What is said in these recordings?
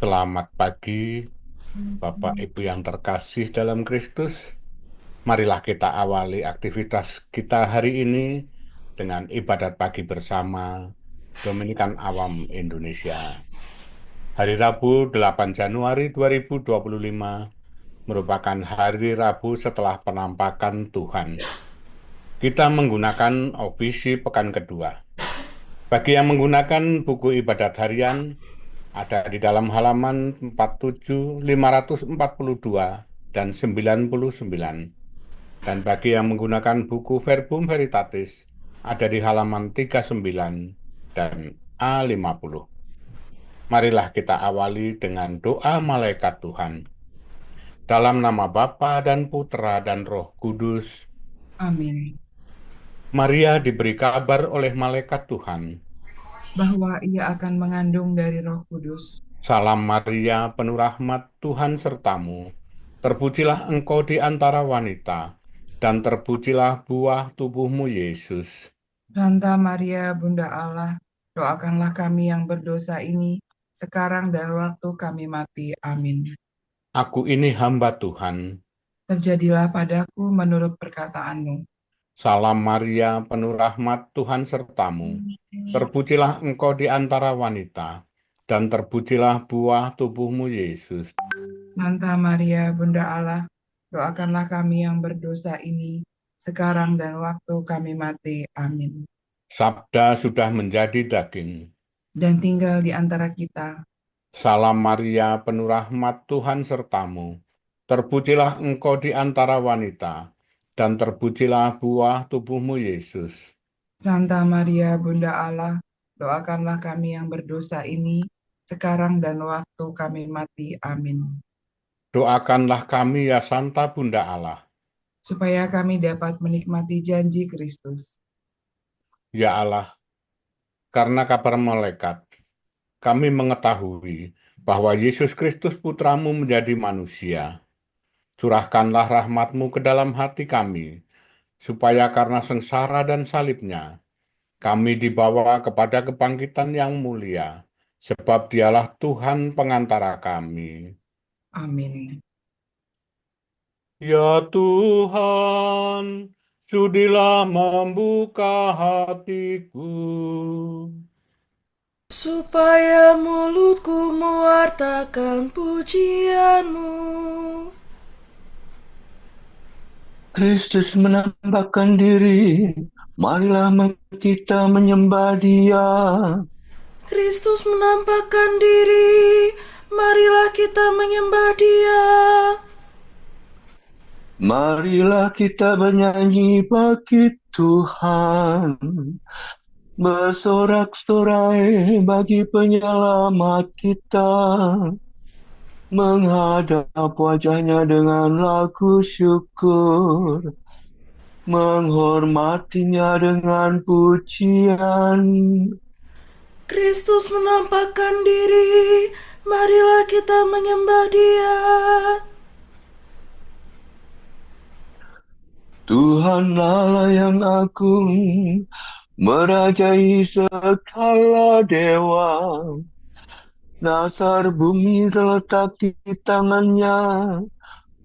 Selamat pagi, Bapak Ibu yang terkasih dalam Kristus. Marilah kita awali aktivitas kita hari ini dengan ibadat pagi bersama Dominikan Awam Indonesia. Hari Rabu 8 Januari 2025 merupakan hari Rabu setelah penampakan Tuhan. Kita menggunakan ofisi pekan kedua. Bagi yang menggunakan buku ibadat harian, ada di dalam halaman 47, 542, dan 99. Dan bagi yang menggunakan buku Verbum Veritatis, ada di halaman 39 dan A50. Marilah kita awali dengan doa malaikat Tuhan. Dalam nama Bapa dan Putra dan Roh Kudus. Amin. Maria diberi kabar oleh malaikat Tuhan. Bahwa ia akan mengandung dari Roh Kudus. Salam Maria, penuh rahmat, Tuhan sertamu. Terpujilah engkau di antara wanita, dan terpujilah buah tubuhmu, Yesus. Santa Maria, Bunda Allah, doakanlah kami yang berdosa ini, sekarang dan waktu kami mati. Amin. Aku ini hamba Tuhan. Terjadilah padaku menurut perkataanmu. Salam Maria, penuh rahmat, Tuhan sertamu. Terpujilah engkau di antara wanita, dan terpujilah buah tubuhmu, Yesus. Santa Maria, Bunda Allah, doakanlah kami yang berdosa ini, sekarang dan waktu kami mati. Amin. Sabda sudah menjadi daging. Dan tinggal di antara kita. Salam Maria, penuh rahmat, Tuhan sertamu. Terpujilah engkau di antara wanita, dan terpujilah buah tubuhmu, Yesus. Santa Maria, Bunda Allah, doakanlah kami yang berdosa ini, sekarang dan waktu kami mati. Amin. Doakanlah kami ya Santa Bunda Allah. Supaya kami dapat menikmati janji Kristus. Ya Allah, karena kabar malaikat, kami mengetahui bahwa Yesus Kristus Putramu menjadi manusia. Curahkanlah rahmat-Mu ke dalam hati kami, supaya karena sengsara dan salibnya, kami dibawa kepada kebangkitan yang mulia, sebab Dialah Tuhan pengantara kami. Amin. Ya Tuhan, sudilah membuka hatiku, supaya mulutku mewartakan pujian-Mu. Kristus menampakkan diri, marilah kita menyembah Dia. Kristus menampakkan diri, marilah kita menyembah Dia. Marilah kita bernyanyi bagi Tuhan, bersorak-sorai bagi penyelamat kita, menghadap wajahnya dengan lagu syukur, menghormatinya dengan pujian. Kristus menampakkan diri, marilah kita menyembah Dia. Tuhan Allah yang agung, merajai segala dewa. Dasar bumi terletak di tangannya,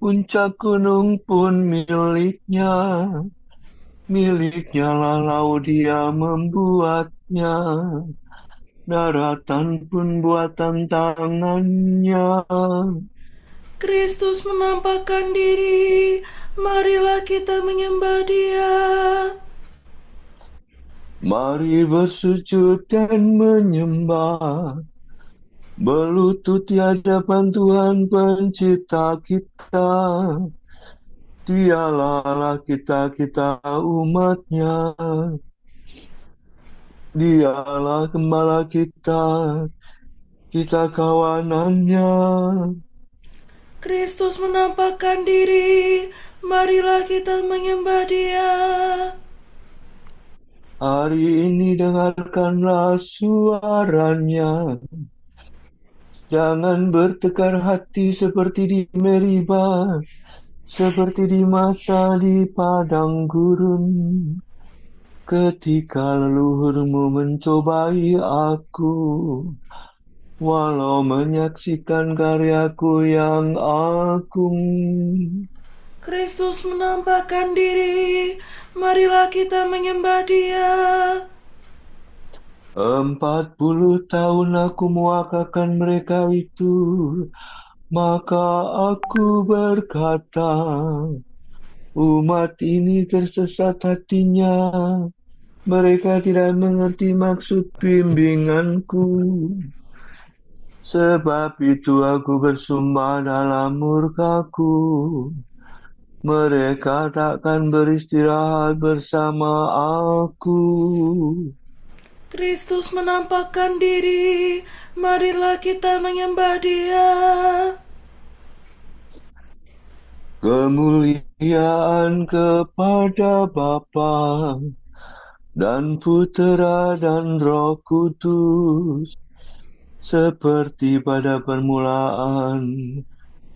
puncak gunung pun miliknya. Miliknya lah laut Dia membuatnya, daratan pun buatan tangannya. Kristus menampakkan diri, marilah kita menyembah Dia. Mari bersujud dan menyembah, berlutut di hadapan Tuhan pencipta kita. Dialah Allah kita umatnya. Dialah gembala kita kawanannya. Kristus menampakkan diri, marilah kita menyembah Dia. Hari ini dengarkanlah suaranya. Jangan bertekar hati seperti di Meribah, seperti di masa di padang gurun, ketika leluhurmu mencobai aku. walau menyaksikan karyaku yang agung. Kristus menampakkan diri, marilah kita menyembah Dia. 40 tahun aku mewakilkan mereka itu, maka aku berkata, umat ini tersesat hatinya, mereka tidak mengerti maksud bimbinganku. Sebab itu aku bersumpah dalam murkaku, mereka takkan beristirahat bersama aku. Kristus menampakkan diri, marilah kita menyembah Dia. Kemuliaan kepada Bapa dan Putera dan Roh Kudus, seperti pada permulaan,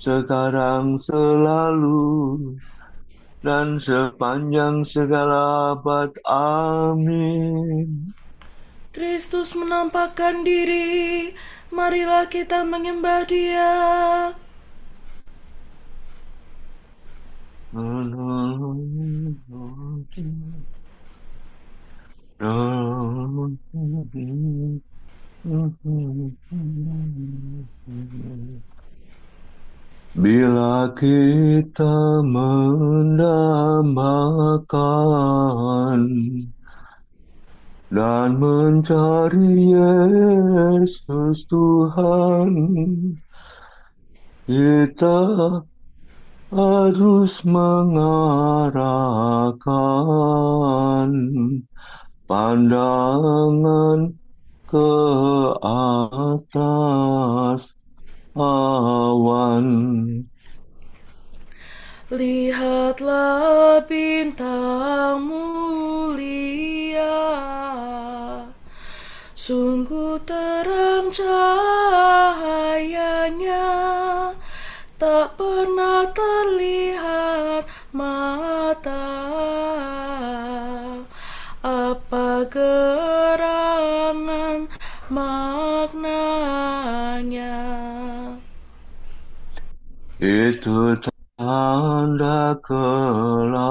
sekarang, selalu, dan sepanjang segala abad. Amin. Kristus menampakkan diri, marilah kita menyembah Dia. Bila kita mendambakan dan mencari Yesus Tuhan, kita harus mengarahkan pandangan ke atas awan. Lihatlah bintang mulia, sungguh terang cahayanya, tak pernah terlihat mata. Apa gerangan maknanya? Itu tanda kelahiran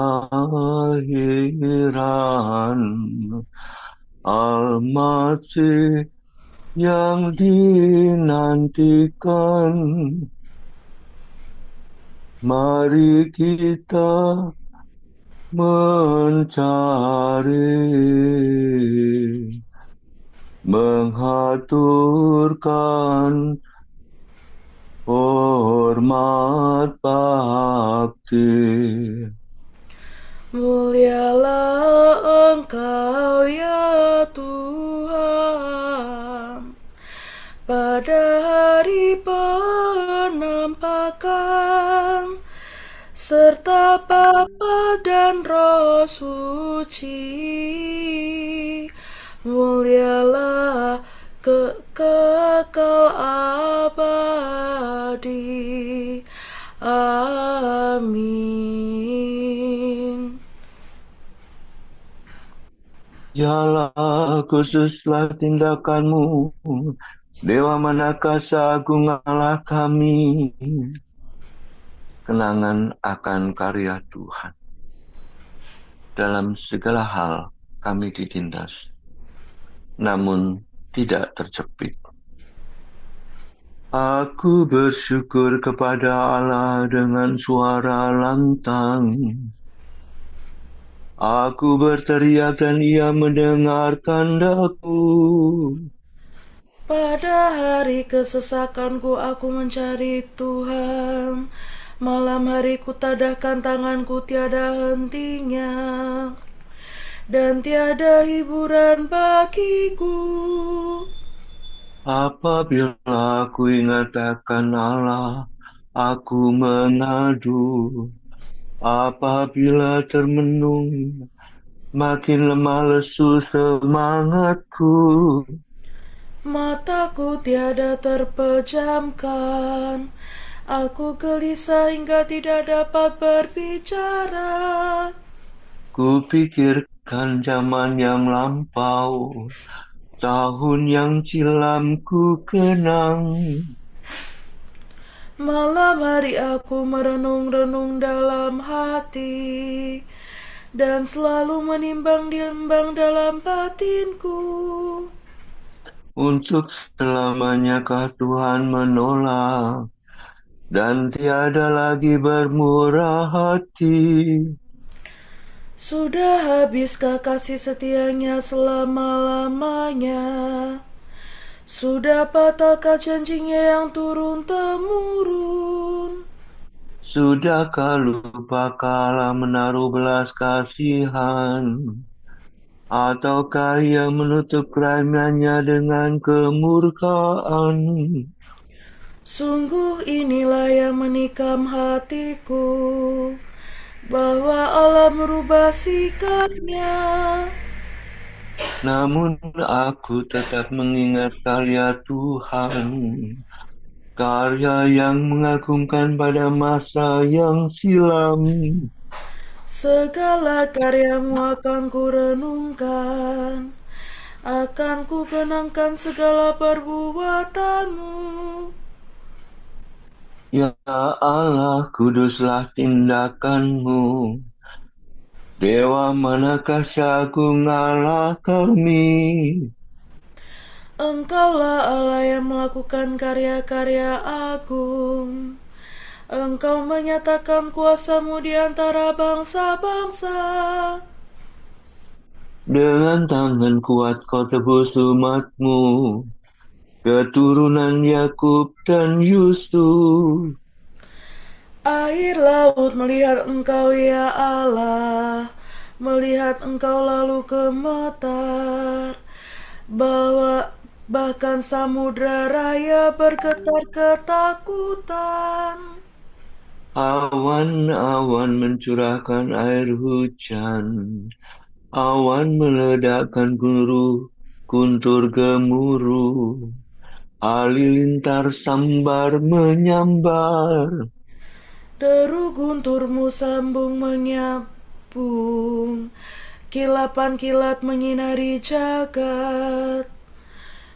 Al-Masih yang dinantikan. Mari kita mencari, menghaturkan hormat bakti. Mulialah Engkau ya Tuhan, pada hari penampakan, serta Bapa dan Roh Suci. Mulialah kekal abadi. Amin. Yalah khususlah tindakanmu, Dewa Manakasa Agung Allah kami. Kenangan akan karya Tuhan. Dalam segala hal kami ditindas, namun tidak terjepit. Aku bersyukur kepada Allah dengan suara lantang. Aku berteriak dan Ia mendengarkan daku. Pada hari kesesakanku aku mencari Tuhan. Malam hari ku tadahkan tanganku tiada hentinya, dan tiada hiburan bagiku. Apabila aku ingat akan Allah, aku mengadu. Apabila termenung, makin lemah lesu semangatku. Mataku tiada terpejamkan, aku gelisah hingga tidak dapat berbicara. Kupikirkan zaman yang lampau, tahun yang silam ku kenang. Malam hari aku merenung-renung dalam hati, dan selalu menimbang-nimbang dalam batinku. Untuk selamanyakah Tuhan menolak, dan tiada lagi bermurah hati. Sudah habiskah kasih setianya selama-lamanya? Sudah patahkah janjinya yang turun-temurun? Sudahkah lupa kala menaruh belas kasihan? Ataukah ia menutup kerananya dengan kemurkaan? Sungguh inilah yang menikam hatiku, bahwa Allah merubah sikapnya. Namun aku tetap mengingat karya Tuhan, karya yang mengagumkan pada masa yang silam. Segala karyamu akan ku renungkan, akan ku kenangkan segala perbuatanmu. Ya Allah, kuduslah tindakanmu. Dewa manakah seagung Allah kami? Engkaulah Allah yang melakukan karya-karya agung. Engkau menyatakan kuasamu di antara bangsa-bangsa. Dengan tangan kuat kau tebus umatmu, keturunan Yakub dan Yusuf. Air laut melihat engkau ya Allah, melihat engkau lalu gemetar, bahkan samudra raya bergetar ketakutan. Awan-awan mencurahkan air hujan, awan meledakkan guntur gemuruh, halilintar sambar menyambar. Deru gunturmu sambung menyambung, kilapan kilat menyinari jagat.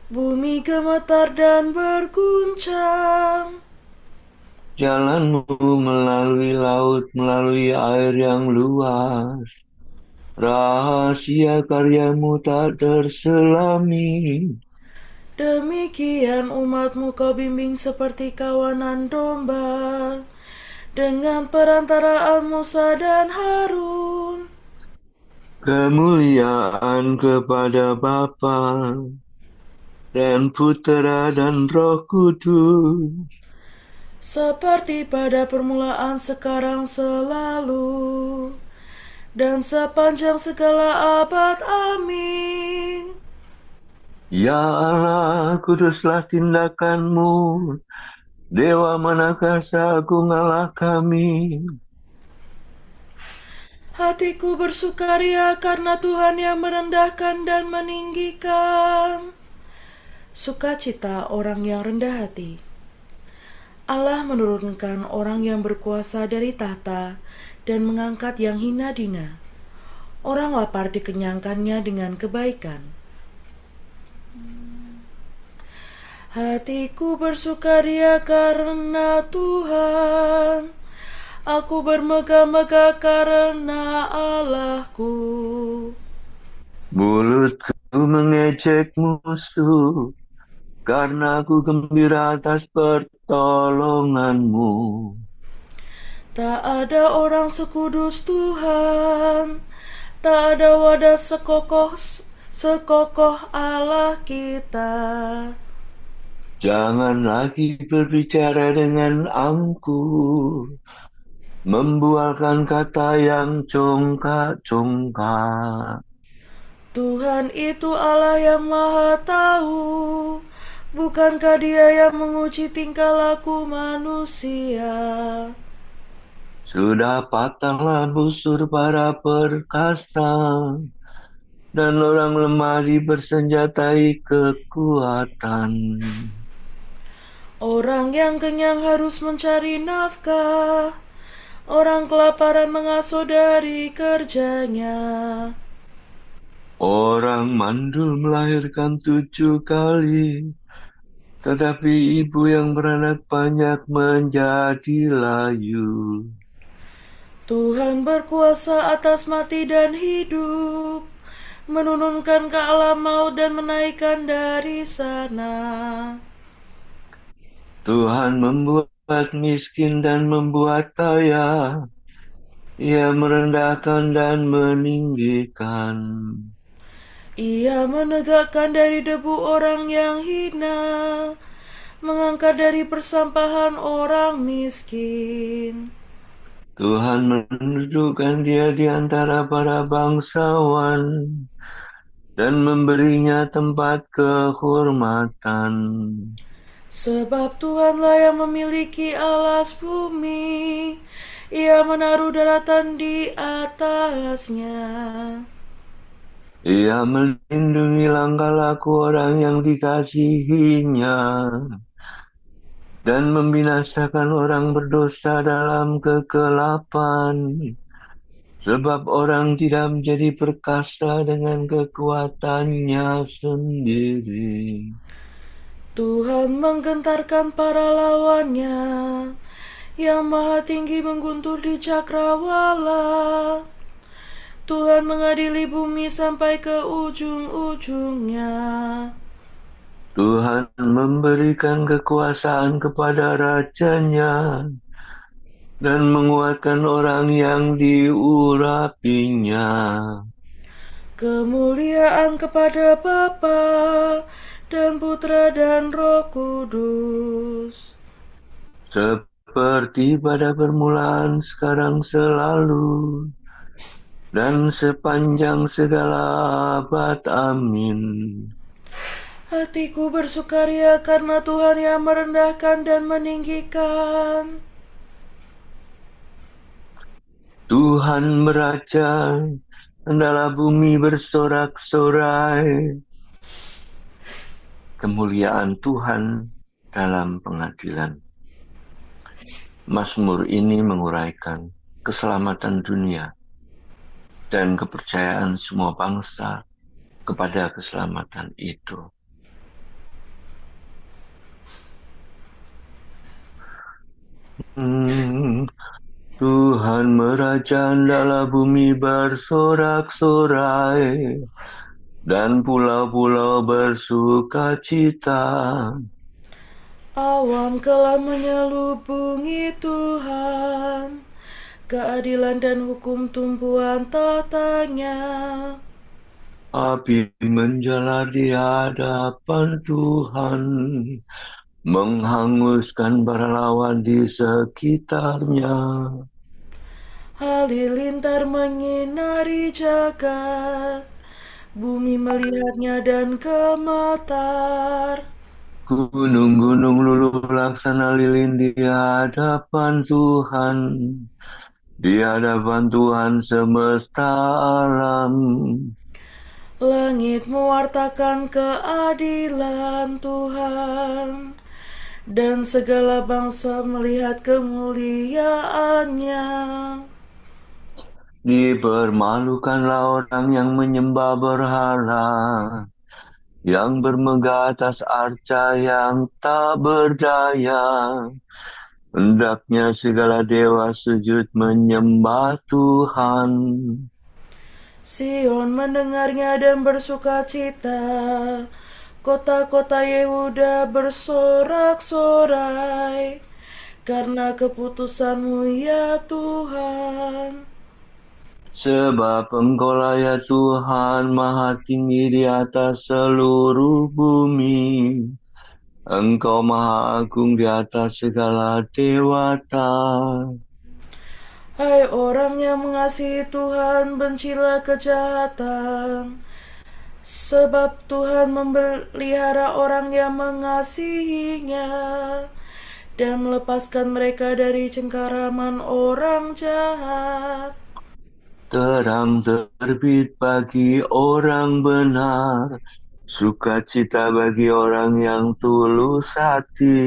Bumi gemetar dan berguncang. Jalanmu melalui laut, melalui air yang luas. Rahasia karyamu tak terselami. Demikian umatmu kau bimbing seperti kawanan domba, dengan perantaraan Musa dan Harun. Kemuliaan kepada Bapa dan Putera dan Roh Kudus, Seperti pada permulaan, sekarang, selalu, dan sepanjang segala abad. Amin. Ya Allah, kuduslah tindakanmu. Dewa manakah seagung Allah kami? Hatiku bersukaria karena Tuhan yang merendahkan dan meninggikan. Sukacita orang yang rendah hati. Allah menurunkan orang yang berkuasa dari tahta dan mengangkat yang hina dina. Orang lapar dikenyangkannya dengan kebaikan. Hatiku bersukaria karena Tuhan. Aku bermegah-megah karena Allahku. Mulutku mengejek musuh, karena aku gembira atas pertolonganmu. Tak ada orang sekudus Tuhan, tak ada wadah sekokoh Allah kita. Jangan lagi berbicara dengan angkuh, membualkan kata yang congkak-congkak. Tuhan itu Allah yang Maha Tahu, bukankah Dia yang menguji tingkah laku manusia? Sudah patahlah busur para perkasa, dan orang lemah dibersenjatai kekuatan. Orang yang kenyang harus mencari nafkah, orang kelaparan mengasuh dari kerjanya. Orang mandul melahirkan 7 kali, tetapi ibu yang beranak banyak menjadi layu. Tuhan berkuasa atas mati dan hidup, menurunkan ke alam maut dan menaikkan dari sana. Tuhan membuat miskin dan membuat kaya. Ia merendahkan dan meninggikan. Ia menegakkan dari debu orang yang hina, mengangkat dari persampahan orang miskin. Tuhan mendudukkan dia di antara para bangsawan dan memberinya tempat kehormatan. Sebab Tuhanlah yang memiliki alas bumi, Ia menaruh daratan di atasnya. Ia melindungi langkah laku orang yang dikasihinya dan membinasakan orang berdosa dalam kegelapan. Sebab orang tidak menjadi perkasa dengan kekuatannya sendiri. Tuhan menggentarkan para lawannya, Yang Maha Tinggi mengguntur di cakrawala. Tuhan mengadili bumi sampai ke ujung-ujungnya. Tuhan memberikan kekuasaan kepada rajanya dan menguatkan orang yang diurapinya. Kemuliaan kepada Bapa dan Putra dan Roh Kudus, Seperti pada permulaan, sekarang, selalu, dan sepanjang segala abad. Amin. hatiku bersukaria karena Tuhan yang merendahkan dan meninggikan. Tuhan beraja, hendaklah bumi bersorak-sorai. Kemuliaan Tuhan dalam pengadilan. Mazmur ini menguraikan keselamatan dunia dan kepercayaan semua bangsa kepada keselamatan itu. Tuhan meraja, hendaklah bumi bersorak-sorai dan pulau-pulau bersukacita. Awan telah menyelubungi Tuhan, keadilan dan hukum tumpuan tatanya. Api menjalar di hadapan Tuhan, menghanguskan para lawan di sekitarnya. Halilintar menyinari jagat, bumi melihatnya dan gemetar. Gunung-gunung luluh laksana lilin di hadapan Tuhan, di hadapan Tuhan semesta alam. Langit mewartakan keadilan Tuhan, dan segala bangsa melihat kemuliaannya. Dipermalukanlah orang yang menyembah berhala, yang bermegah atas arca yang tak berdaya. Hendaknya segala dewa sujud menyembah Tuhan. Sion mendengarnya dan bersukacita, kota-kota Yehuda bersorak-sorai, karena keputusan-Mu ya Tuhan. Sebab Engkau-lah ya Tuhan, Maha Tinggi di atas seluruh bumi. Engkau Maha Agung di atas segala dewata. Hai orang yang mengasihi Tuhan, bencilah kejahatan, sebab Tuhan memelihara orang yang mengasihinya dan melepaskan mereka dari cengkaraman orang jahat. Terang terbit bagi orang benar, sukacita bagi orang yang tulus hati.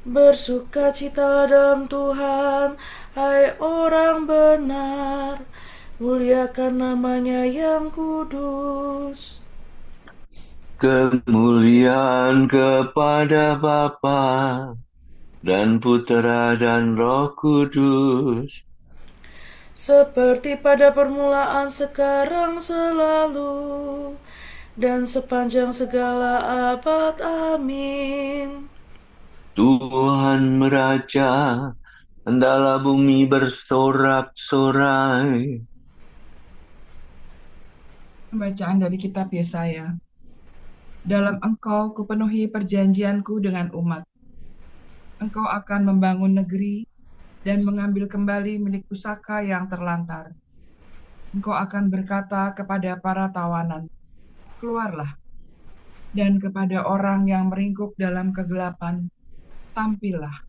Bersukacitalah dalam Tuhan, hai orang benar, Muliakan namanya yang kudus. Kemuliaan kepada Bapa dan Putera dan Roh Kudus, Seperti pada permulaan, sekarang, selalu, dan sepanjang segala abad. Amin. Tuhan meraja, hendaklah bumi bersorak-sorai. Pembacaan dari kitab Yesaya. Dalam Engkau kupenuhi perjanjianku dengan umat. Engkau akan membangun negeri dan mengambil kembali milik pusaka yang terlantar. Engkau akan berkata kepada para tawanan, keluarlah, dan kepada orang yang meringkuk dalam kegelapan, tampillah.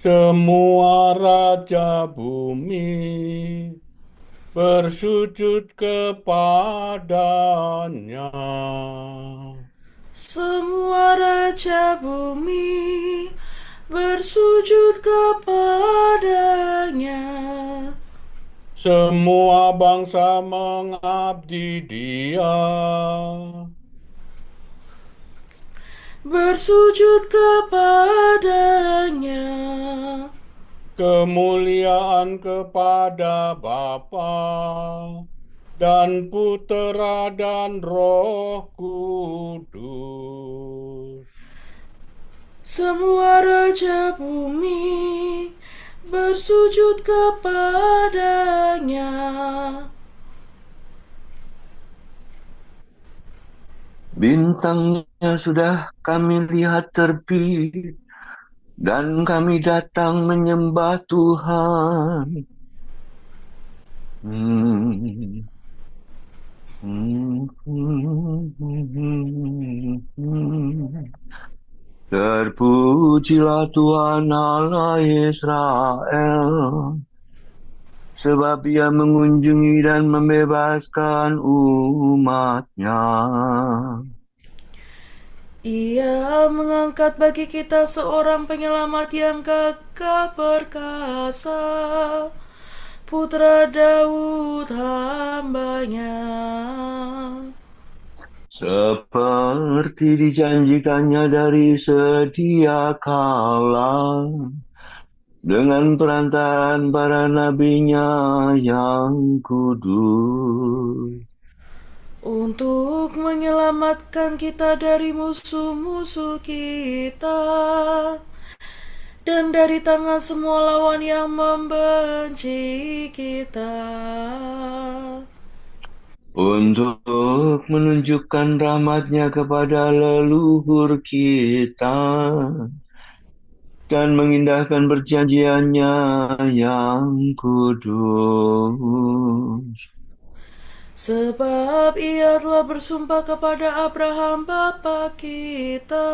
Semua raja bumi bersujud kepadanya. Semua raja bumi bersujud kepadanya. Semua bangsa mengabdi Dia. Bersujud kepadanya. Kemuliaan kepada Bapa dan Putera dan Roh Kudus. Semua raja bumi bersujud kepadanya. Bintangnya sudah kami lihat terbit, dan kami datang menyembah Tuhan. Terpujilah Tuhan Allah Israel, sebab Ia mengunjungi dan membebaskan umat-Nya. Ia mengangkat bagi kita seorang penyelamat yang gagah perkasa, Putra Daud hamba-Nya. Seperti dijanjikannya dari sedia kala, dengan perantaraan para nabinya yang kudus, Untuk menyelamatkan kita dari musuh-musuh kita dan dari tangan semua lawan yang membenci kita. untuk menunjukkan rahmat-Nya kepada leluhur kita dan mengindahkan perjanjian-Nya yang kudus. Sebab Ia telah bersumpah kepada Abraham bapa kita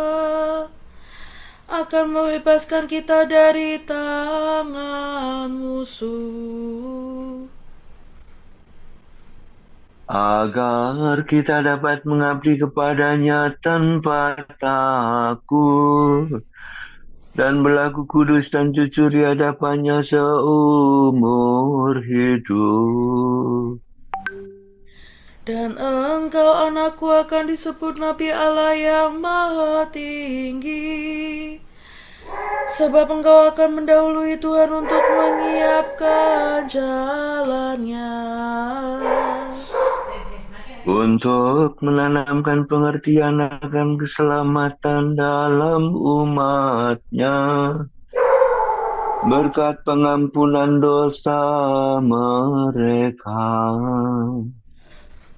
akan membebaskan kita dari tangan musuh, agar kita dapat mengabdi kepada-Nya tanpa takut dan berlaku kudus dan jujur di hadapan-Nya seumur hidup. Dan engkau, anakku, akan disebut Nabi Allah yang Maha Tinggi, sebab engkau akan mendahului Tuhan untuk menyiapkan jalannya, untuk menanamkan pengertian akan keselamatan dalam umat-Nya, berkat pengampunan dosa mereka.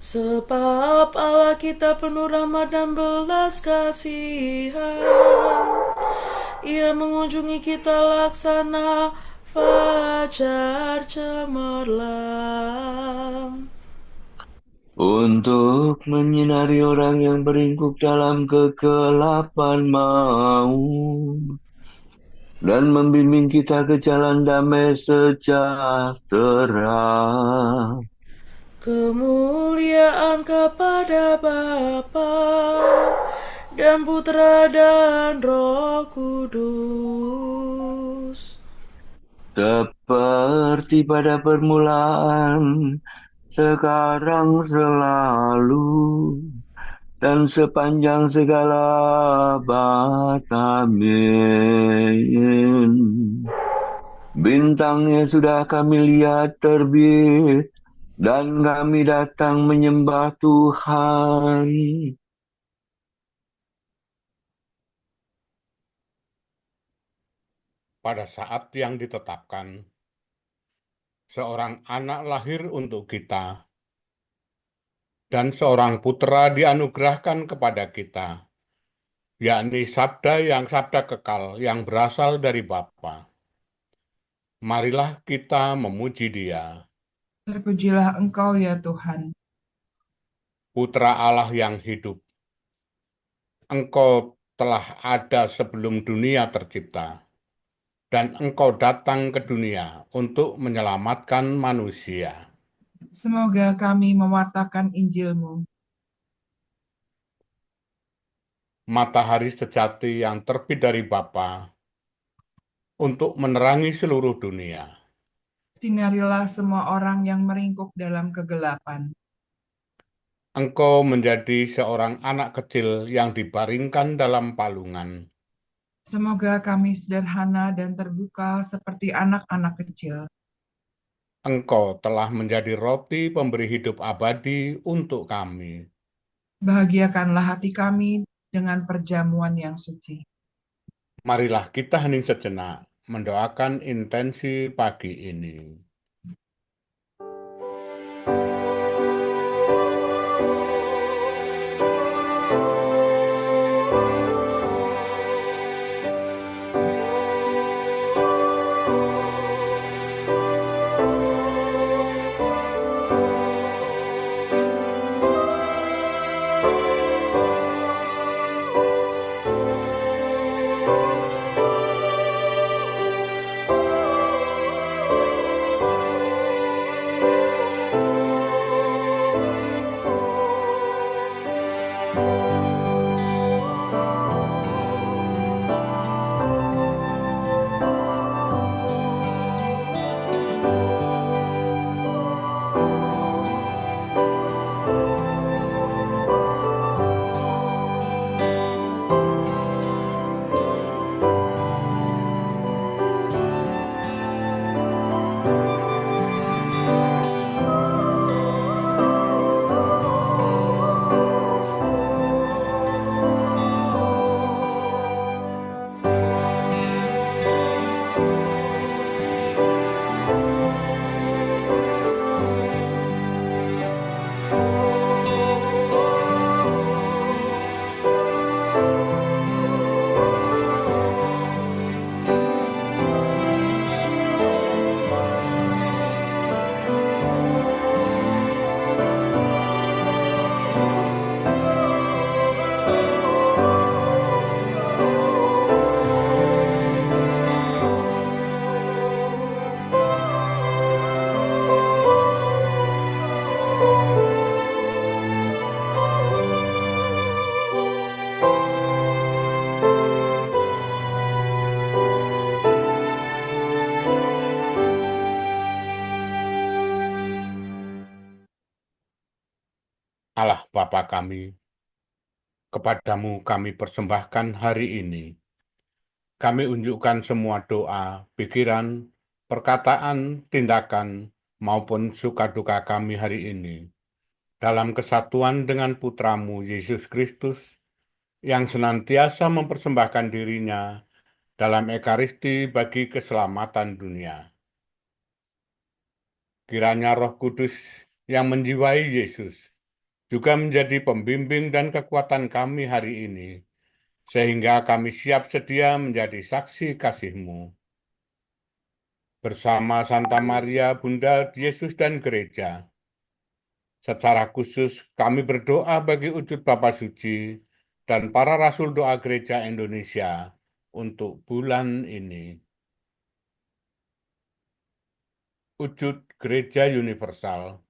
Sebab Allah kita penuh rahmat dan belas kasihan. Ia mengunjungi kita laksana fajar cemerlang. Untuk menyinari orang yang beringkuk dalam kegelapan maut dan membimbing kita ke jalan damai sejahtera. Kemuliaan kepada Bapa dan Putra dan Roh Kudus. Seperti pada permulaan, sekarang selalu, dan sepanjang segala abad. Amin. Bintangnya sudah kami lihat terbit, dan kami datang menyembah Tuhan. Pada saat yang ditetapkan, seorang anak lahir untuk kita, dan seorang putra dianugerahkan kepada kita, yakni sabda kekal yang berasal dari Bapa. Marilah kita memuji Dia, Terpujilah Engkau ya Tuhan. Putra Allah yang hidup. Engkau telah ada sebelum dunia tercipta, dan Engkau datang ke dunia untuk menyelamatkan manusia. Semoga kami mewartakan Injil-Mu. Matahari sejati yang terbit dari Bapa untuk menerangi seluruh dunia. Sinarilah semua orang yang meringkuk dalam kegelapan. Engkau menjadi seorang anak kecil yang dibaringkan dalam palungan. Semoga kami sederhana dan terbuka seperti anak-anak kecil. Engkau telah menjadi roti pemberi hidup abadi untuk kami. Bahagiakanlah hati kami dengan perjamuan yang suci. Marilah kita hening sejenak mendoakan intensi pagi ini. Allah Bapa kami, kepadamu kami persembahkan hari ini. Kami unjukkan semua doa, pikiran, perkataan, tindakan, maupun suka-duka kami hari ini, dalam kesatuan dengan Putramu Yesus Kristus, yang senantiasa mempersembahkan dirinya dalam Ekaristi bagi keselamatan dunia. Kiranya Roh Kudus yang menjiwai Yesus juga menjadi pembimbing dan kekuatan kami hari ini, sehingga kami siap sedia menjadi saksi kasih-Mu. bersama Santa Maria, Bunda Yesus dan Gereja. Secara khusus, kami berdoa bagi wujud Bapa Suci dan para Rasul Doa Gereja Indonesia untuk bulan ini. Wujud Gereja Universal.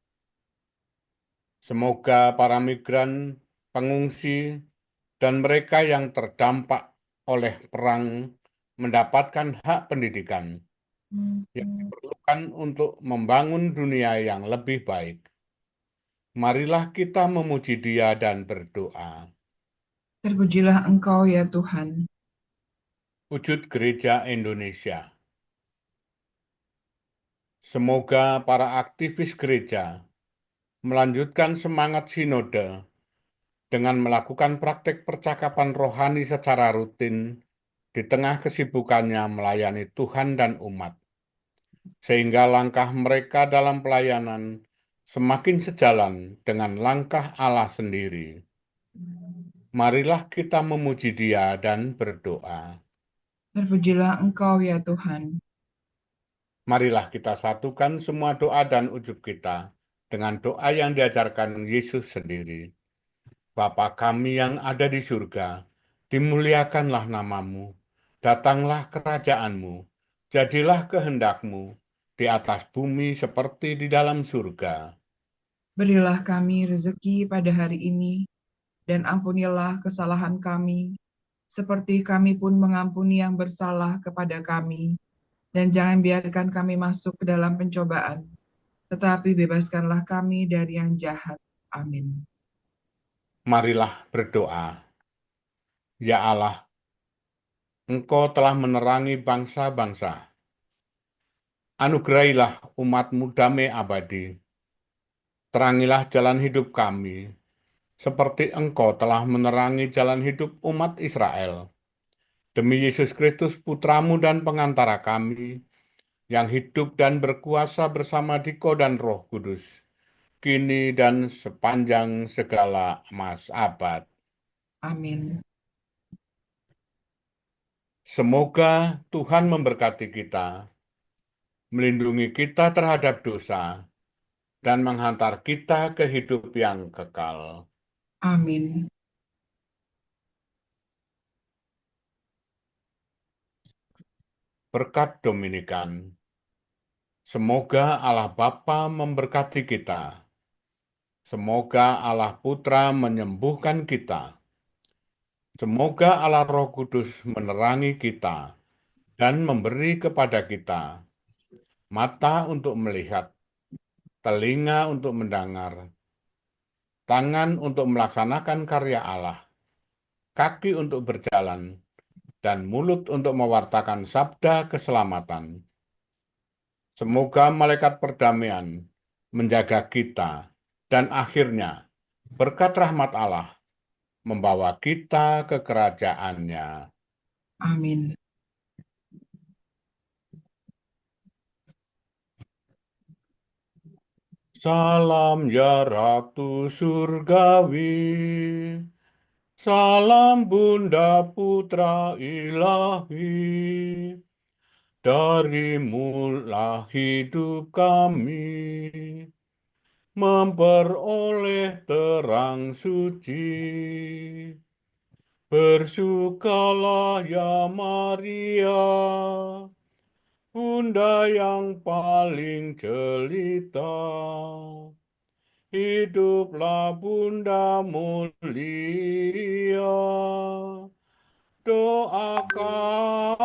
Semoga para migran, pengungsi, dan mereka yang terdampak oleh perang mendapatkan hak pendidikan yang diperlukan untuk membangun dunia yang lebih baik. Marilah kita memuji Dia dan berdoa. Terpujilah Engkau ya Tuhan. Wujud Gereja Indonesia. Semoga para aktivis gereja melanjutkan semangat sinode dengan melakukan praktek percakapan rohani secara rutin di tengah kesibukannya melayani Tuhan dan umat, sehingga langkah mereka dalam pelayanan semakin sejalan dengan langkah Allah sendiri. Marilah kita memuji Dia dan berdoa. Terpujilah Engkau ya Tuhan. Marilah kita satukan semua doa dan ujub kita dengan doa yang diajarkan Yesus sendiri. Bapa kami yang ada di surga, dimuliakanlah namamu, datanglah kerajaanmu, jadilah kehendakmu di atas bumi seperti di dalam surga. Berilah kami rezeki pada hari ini, dan ampunilah kesalahan kami, seperti kami pun mengampuni yang bersalah kepada kami. Dan jangan biarkan kami masuk ke dalam pencobaan, tetapi bebaskanlah kami dari yang jahat. Amin. Marilah berdoa. Ya Allah, Engkau telah menerangi bangsa-bangsa. Anugerahilah umat-Mu damai abadi. Terangilah jalan hidup kami, seperti Engkau telah menerangi jalan hidup umat Israel. Demi Yesus Kristus, Putra-Mu dan pengantara kami, yang hidup dan berkuasa bersama Diko dan Roh Kudus, kini dan sepanjang segala mas abad. Amin. Semoga Tuhan memberkati kita, melindungi kita terhadap dosa, dan menghantar kita ke hidup yang kekal. Amin. Berkat Dominikan. Semoga Allah Bapa memberkati kita. Semoga Allah Putra menyembuhkan kita. Semoga Allah Roh Kudus menerangi kita dan memberi kepada kita mata untuk melihat, telinga untuk mendengar, tangan untuk melaksanakan karya Allah, kaki untuk berjalan, dan mulut untuk mewartakan sabda keselamatan. Semoga malaikat perdamaian menjaga kita, dan akhirnya berkat rahmat Allah membawa kita ke kerajaannya. Amin. Salam ya Ratu Surgawi, salam Bunda Putra Ilahi, darimulah hidup kami, memperoleh terang suci. Bersukalah ya Maria, Bunda yang paling jelita. Hiduplah Bunda mulia, doakan